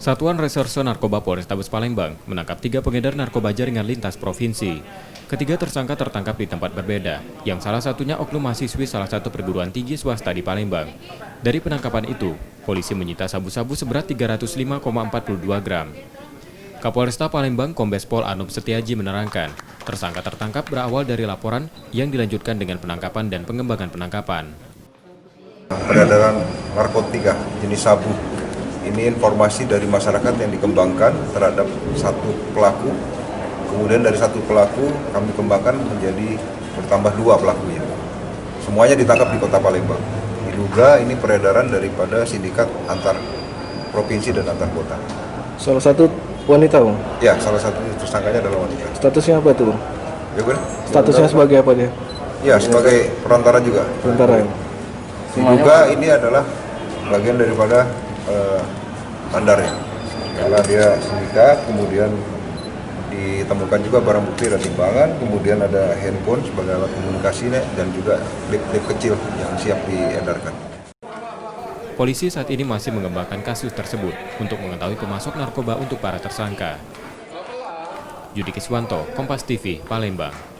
Satuan Reserse Narkoba Polrestabes Palembang menangkap 3 pengedar narkoba jaringan lintas provinsi. Ketiga tersangka tertangkap di tempat berbeda, yang salah satunya oknum mahasiswi salah satu perguruan tinggi swasta di Palembang. Dari penangkapan itu, polisi menyita sabu-sabu seberat 305,42 gram. Kapolresta Palembang Kombes Pol Anup Setiaji menerangkan, tersangka tertangkap berawal dari laporan yang dilanjutkan dengan penangkapan dan pengembangan penangkapan. Peredaran narkotika jenis sabu. Ini informasi dari masyarakat yang dikembangkan terhadap satu pelaku. Kemudian dari satu pelaku kami kembangkan menjadi bertambah 2 pelakunya. Semuanya ditangkap di Kota Palembang. Diduga ini peredaran daripada sindikat antar provinsi dan antar kota. Salah satu wanita, Bang? Ya, salah satu tersangkanya adalah wanita. Statusnya apa itu, Bang? Ya, Bang? Statusnya sebagai apa dia? Ya, sebagai perantara juga. Perantara. Diduga ini adalah bagian daripada bandarnya. Karena dia sindikat, kemudian ditemukan juga barang bukti dan timbangan, kemudian ada handphone sebagai alat komunikasinya dan juga klip-klip kecil yang siap diedarkan. Polisi saat ini masih mengembangkan kasus tersebut untuk mengetahui pemasok narkoba untuk para tersangka. Yudi Kiswanto, Kompas TV, Palembang.